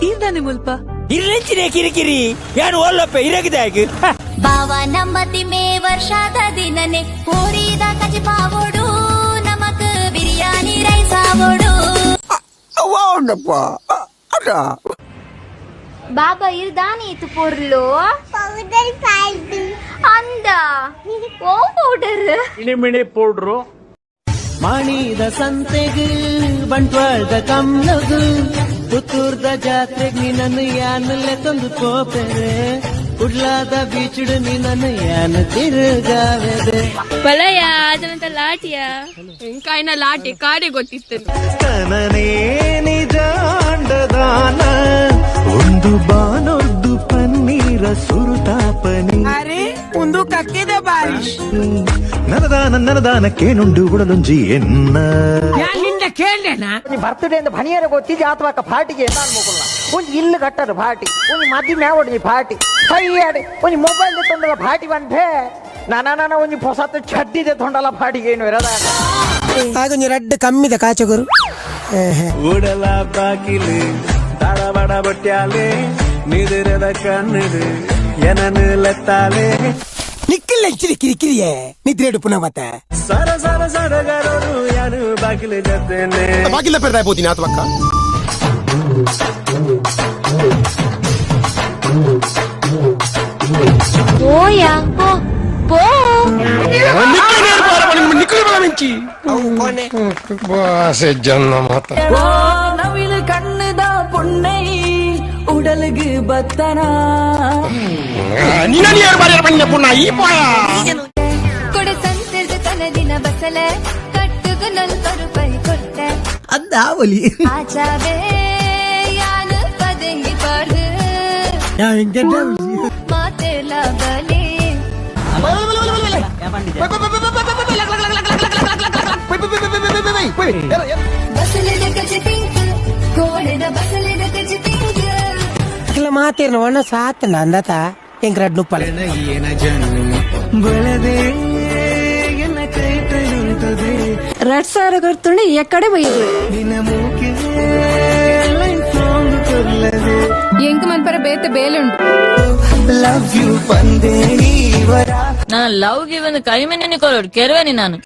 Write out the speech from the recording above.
ಈರ್ದಾನೆ ಮುಲ್ಪ ಇರ್ಲೆಂಚಿನ ಕಿರಿಕಿರಿ ಯಾನು ಒಲ್ಲಪ್ಪ ಇರಗಿದಾಗ ಬಾವ ನಮ್ಮತಿ ಮೇ ವರ್ಷದ ದಿನನೆ ಕೋರಿದ ಕಜಿ ಪಾವೋಡು ನಮಕ್ ಬಿರಿಯಾನಿ ರೈಸ್ ಆವೋಡು ವಾಂಡಪ್ಪ ಅದ ಬಾಬಾ ಇರ್ದಾನೆ ಇತ್ತು ಪೊರ್ಲು ಪೌಡರ್ ಫೈಲ್ ಅಂದ ಓ ಪೌಡರ್ ಮಿಣಿ ಪೌಡ್ರು ಮಾಡಿದ ಸಂತೆಗೆ ಬಂಟ್ವಾಳದ ಕಮ್ಮನದು ಪುತ್ತೂರ್ದ ಜಾತ್ರೆಗೆ ನಿನ್ನನ್ನು ಯಾನಲ್ಲೇ ತಂದು ಕೋಪೆರೆ ಕುಡ್ಲಾದ ಬೀಚುಡು ನಿನ್ನನ್ನು ಯಾನ ತಿರುಗಾವೆದೆ ಬಲಯ ಅದಂತ ಲಾಟಿಯ ಎಂಕಾಯಿನ ಲಾಟಿ ಕಾಡೆ ಗೊತ್ತಿತ್ತು ಕನನೇ ನಿಜ ಅಂಡದಾನ ಒಂದು ಬಾನೊಡ್ಡು ಪನ್ನೀರ ಸುರುತಾಪನಿ ಒಂದು ಕಕ್ಕಿದ ಬಾರಿಶ್ ನರದಾನ ಕೇನುಂಡು ಉಡಲುಂಜಿ ಎನ್ನ ನಿಂದ ಕೇಳ್ದೇನಾ ಬರ್ತ್ಡೇ ಅಂತ ಭಣಿಯರ ಗೊತ್ತಿದ್ದ ಅಥವಾ ಪಾರ್ಟಿಗೆ ನಾನು ಮುಗುಲ್ಲ ಒಂದು ಇಲ್ಲು ಕಟ್ಟರು ಪಾರ್ಟಿ ಒಂದು ಮದ್ದಿ ಮ್ಯಾವಡಿ ಪಾರ್ಟಿ ಕೈಯಾಡಿ ಒಂದು ಮೊಬೈಲ್ ತೊಂದಲ ಪಾರ್ಟಿ ಬಂದೆ ನಾನ ಒಂದು ಹೊಸತ್ತು ಚಡ್ಡಿದೆ ತೊಂಡಲ ಪಾರ್ಟಿಗೆ ಏನು ಇರೋದ ಆಗೊಂದು ರೆಡ್ ಕಮ್ಮಿದ ಕಾಚಗುರು ಉಡಲ ಬಾಕಿಲು ತಡಬಡ ಬಟ್ಯಾಲೆ ನಿದಿರದ ಕಣ್ಣುಡು ಏನನ್ನು ಲೆತ್ತಾಲೆ ನಿಕ್ಕಿಲ್ಲ ಕಿರಿಕಿರಿಯೇ ನಿದ್ರೆ ಪುನಃ ಮತ್ತೆ ಸರ ಸರ ಸಡಗರರು ಯಾರು ಬಾಗಿಲು ಜೊತೆನೆ ಬಾಗಿಲ ಪೆರ್ದಾಯ ಪೋತೀನಿ ಆತ್ಮಕ್ಕ ಓಯಾ ಪೋ ನವಿಲು ಕಣ್ಣದ ಪುಣ್ಣೈ ಉಡಲ್ಗೆ ಬತ್ತನಾ ಕೊಡೆ ಸಂತಿರ್ದು ತನದಿನ ಬಸಲ ಕಟ್ಟುಗ ನಂತರು ಪೈ ಕೊಟ್ಟೆ ಅಂದ ಅವಲಿ ಆಚಾವೆ ಯಾನು ಪದೆಂಗಿ ಪಾಡ್ದು ಮಾತೆಲ್ಲ ಬಲಿ ಬಸಲಿದ ಕಚಿ ಪಿಂಕ್ ಕೋಡೆದ ಬಸಲಿದ ಕಚಿ ಪಿಂಕ್ ಮಾತೇರ್ನ ಒಣ ಸಾತ್ ನಂದತ ಎಂಕ್ ರಡ್ ನುಪ್ಪಲ ರಡ್ ಸಾವಿರ ಕೊಡ್ತುಂಡು ಎಕ್ಕಡೆ ಬೈದು ಎಂಕ್ ಮನ್ಪರ ಬೇತೆ ಬೇಲುಂಡು ಲವ್ ಯು ಬಂದೇ ನಾನು ಲವ್ ಗಿವ್ ಕೈ ಮೇಲೆ ಕೊರೋಡು ಕೆರವೇನಿ ನಾನು